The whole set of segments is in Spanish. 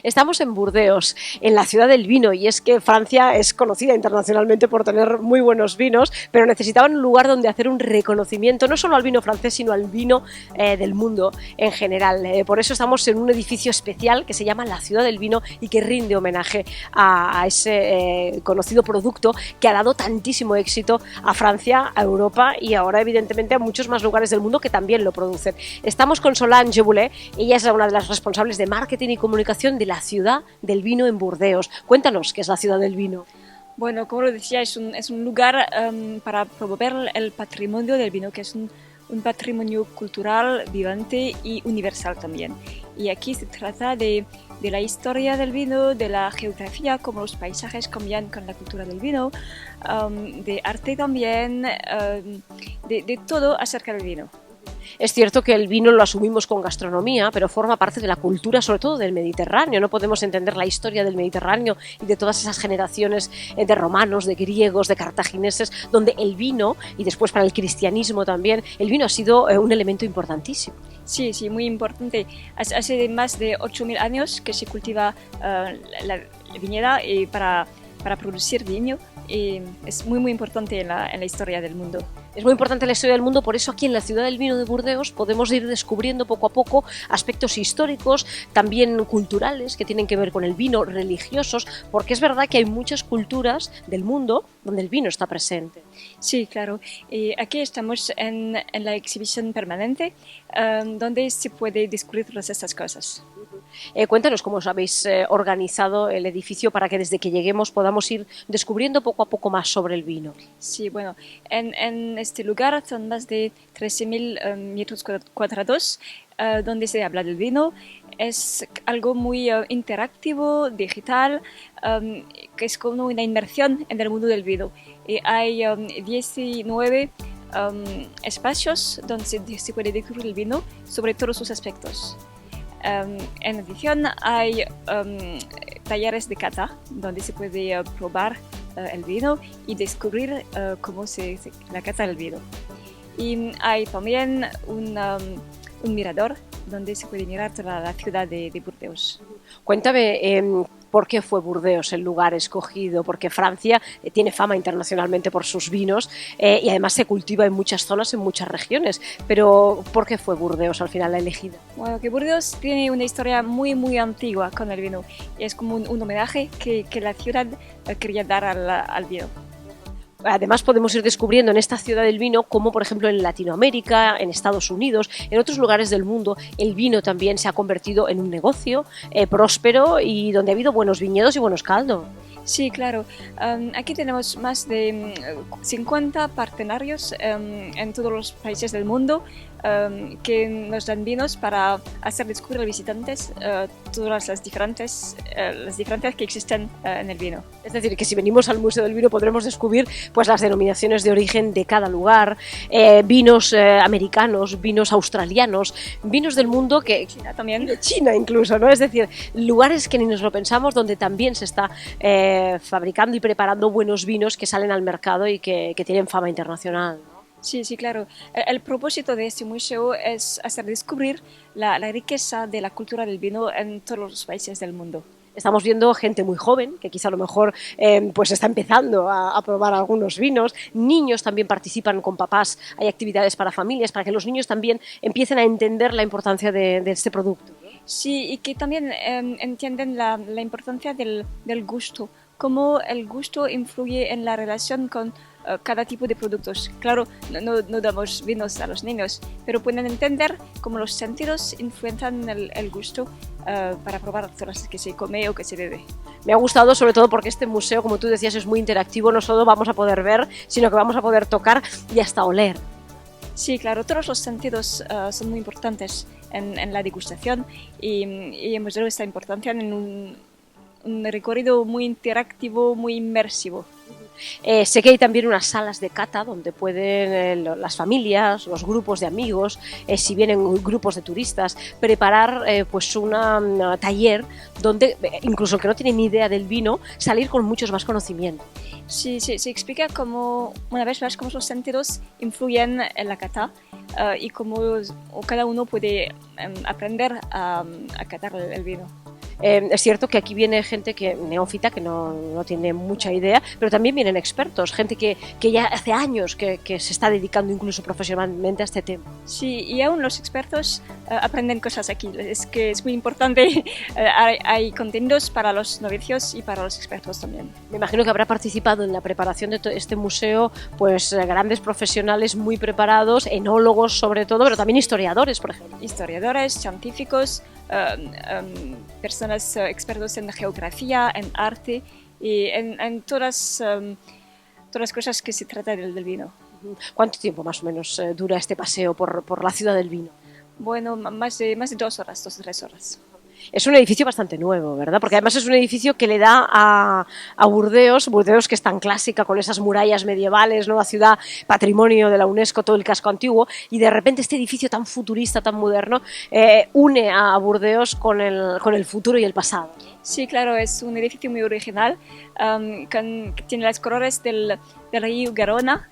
Estamos en Burdeos, en la ciudad del vino, y es que Francia es conocida internacionalmente por tener muy buenos vinos, pero necesitaban un lugar donde hacer un reconocimiento, no solo al vino francés, sino al vino del mundo en general. Por eso estamos en un edificio especial que se llama la Ciudad del Vino y que rinde homenaje a ese conocido producto que ha dado tantísimo éxito a Francia, a Europa y ahora evidentemente a muchos más lugares del mundo que también lo producen. Estamos con Solange Boulet, ella es una de las responsables de marketing y comunicación de la Ciudad del Vino en Burdeos. Cuéntanos qué es la Ciudad del Vino. Bueno, como lo decía, es un lugar para promover el patrimonio del vino, que es un patrimonio cultural, viviente y universal también. Y aquí se trata de la historia del vino, de la geografía, cómo los paisajes cambian con la cultura del vino, de arte también, de todo acerca del vino. Es cierto que el vino lo asumimos con gastronomía, pero forma parte de la cultura, sobre todo del Mediterráneo. No podemos entender la historia del Mediterráneo y de todas esas generaciones de romanos, de griegos, de cartagineses, donde el vino, y después para el cristianismo también, el vino ha sido un elemento importantísimo. Sí, sí, muy importante. Hace más de 8.000 años que se cultiva la viñeda para producir vino. Es muy importante en la historia del mundo. Es muy importante la historia del mundo, por eso aquí en la Ciudad del Vino de Burdeos podemos ir descubriendo poco a poco aspectos históricos, también culturales, que tienen que ver con el vino, religiosos, porque es verdad que hay muchas culturas del mundo donde el vino está presente. Sí, claro. Aquí estamos en la exhibición permanente, donde se puede descubrir todas estas cosas. Cuéntanos cómo os habéis organizado el edificio para que desde que lleguemos podamos ir descubriendo poco a poco más sobre el vino. Sí, bueno, en este lugar son más de 13.000 metros cuadrados donde se habla del vino. Es algo muy interactivo, digital, que es como una inmersión en el mundo del vino. Hay 19 espacios donde se puede descubrir el vino sobre todos sus aspectos. En adición hay talleres de cata donde se puede probar el vino y descubrir cómo la cata del vino. Y hay también un mirador donde se puede mirar toda la ciudad de Burdeos. Cuéntame, ¿por qué fue Burdeos el lugar escogido? Porque Francia tiene fama internacionalmente por sus vinos y además se cultiva en muchas zonas, en muchas regiones. Pero ¿por qué fue Burdeos al final la elegida? Bueno, que Burdeos tiene una historia muy antigua con el vino. Y es como un homenaje que la ciudad quería dar al vino. Además podemos ir descubriendo en esta Ciudad del Vino cómo, por ejemplo, en Latinoamérica, en Estados Unidos, en otros lugares del mundo, el vino también se ha convertido en un negocio próspero y donde ha habido buenos viñedos y buenos caldos. Sí, claro. Aquí tenemos más de 50 partenarios en todos los países del mundo que nos dan vinos para hacer descubrir a los visitantes todas las diferencias que existen en el vino. Es decir, que si venimos al Museo del Vino podremos descubrir pues, las denominaciones de origen de cada lugar, vinos americanos, vinos australianos, vinos del mundo que China también. De China incluso, ¿no? Es decir, lugares que ni nos lo pensamos donde también se está fabricando y preparando buenos vinos que salen al mercado y que tienen fama internacional. Sí, sí, claro. El propósito de este museo es hacer descubrir la riqueza de la cultura del vino en todos los países del mundo. Estamos viendo gente muy joven, que quizá a lo mejor pues está empezando a probar algunos vinos. Niños también participan con papás. Hay actividades para familias, para que los niños también empiecen a entender la importancia de este producto. Sí, y que también entienden la importancia del gusto, cómo el gusto influye en la relación con cada tipo de productos. Claro, no damos vinos a los niños, pero pueden entender cómo los sentidos influencian el gusto para probar todas las que se come o que se bebe. Me ha gustado sobre todo porque este museo, como tú decías, es muy interactivo, no solo vamos a poder ver, sino que vamos a poder tocar y hasta oler. Sí, claro, todos los sentidos son muy importantes en la degustación y hemos dado esta importancia en un recorrido muy interactivo, muy inmersivo. Sé que hay también unas salas de cata donde pueden las familias, los grupos de amigos, si vienen grupos de turistas, preparar pues un taller donde incluso el que no tiene ni idea del vino, salir con muchos más conocimientos. Sí, se explica cómo, una vez más, cómo los sentidos influyen en la cata y cómo cada uno puede aprender a catar el vino. Es cierto que aquí viene gente neófita que no tiene mucha idea, pero también vienen expertos, gente que ya hace años que se está dedicando incluso profesionalmente a este tema. Sí, y aún los expertos aprenden cosas aquí. Es que es muy importante. Hay contenidos para los novicios y para los expertos también. Me imagino que habrá participado en la preparación de este museo pues grandes profesionales muy preparados, enólogos sobre todo, pero también historiadores, por ejemplo. Historiadores, científicos, personas expertos en geografía, en arte y en todas las cosas que se trata del vino. ¿Cuánto tiempo más o menos dura este paseo por la ciudad del vino? Bueno, más de 2 horas, 2 o 3 horas. Es un edificio bastante nuevo, ¿verdad? Porque además es un edificio que le da a Burdeos que es tan clásica con esas murallas medievales, nueva ciudad, patrimonio de la UNESCO, todo el casco antiguo, y de repente este edificio tan futurista, tan moderno, une a Burdeos con el futuro y el pasado. Sí, claro, es un edificio muy original, que tiene los colores del río Garona,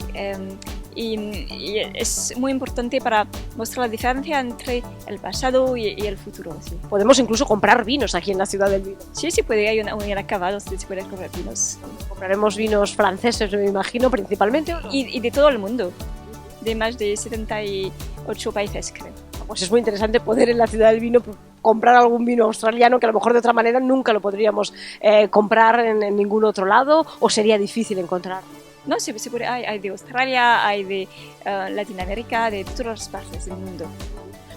y es muy importante para mostrar la diferencia entre el pasado y el futuro. Sí. Podemos incluso comprar vinos aquí en la ciudad del vino. Sí, sí, puede, hay un acabado, se puede comprar vinos. Compraremos vinos franceses, me imagino, principalmente. Y de todo el mundo, de más de 78 países, creo. Pues es muy interesante poder en la ciudad del vino comprar algún vino australiano que a lo mejor de otra manera nunca lo podríamos comprar en ningún otro lado, o sería difícil encontrar. No, se puede, hay de Australia, hay de Latinoamérica, de todas las partes del mundo.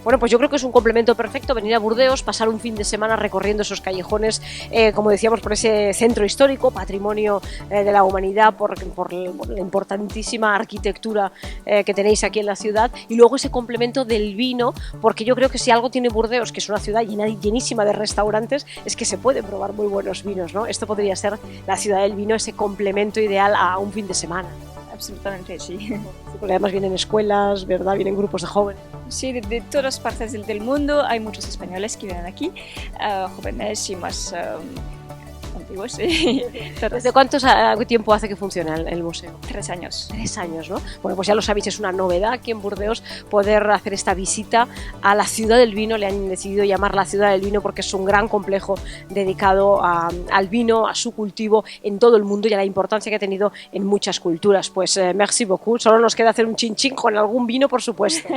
Bueno, pues yo creo que es un complemento perfecto venir a Burdeos, pasar un fin de semana recorriendo esos callejones, como decíamos, por ese centro histórico, patrimonio de la humanidad, por la importantísima arquitectura que tenéis aquí en la ciudad, y luego ese complemento del vino, porque yo creo que si algo tiene Burdeos, que es una ciudad llenísima de restaurantes, es que se pueden probar muy buenos vinos, ¿no? Esto podría ser la ciudad del vino, ese complemento ideal a un fin de semana. Absolutamente, sí. Porque además vienen escuelas, ¿verdad? Vienen grupos de jóvenes. Sí, de todas partes del mundo. Hay muchos españoles que vienen aquí, jóvenes y más antiguos. Sí. ¿Desde cuánto tiempo hace que funciona el museo? 3 años. 3 años, ¿no? Bueno, pues ya lo sabéis, es una novedad aquí en Burdeos poder hacer esta visita a la ciudad del vino. Le han decidido llamar la ciudad del vino porque es un gran complejo dedicado al vino, a su cultivo en todo el mundo y a la importancia que ha tenido en muchas culturas. Pues merci beaucoup. Solo nos queda hacer un chin chin con algún vino, por supuesto.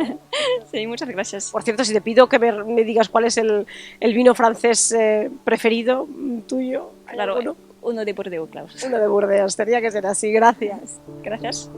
Sí, muchas gracias. Por cierto, si te pido que me digas cuál es el vino francés preferido tuyo. Claro, uno de Burdeos, claro. Uno de Burdeos, tenía que ser así. Gracias. Gracias.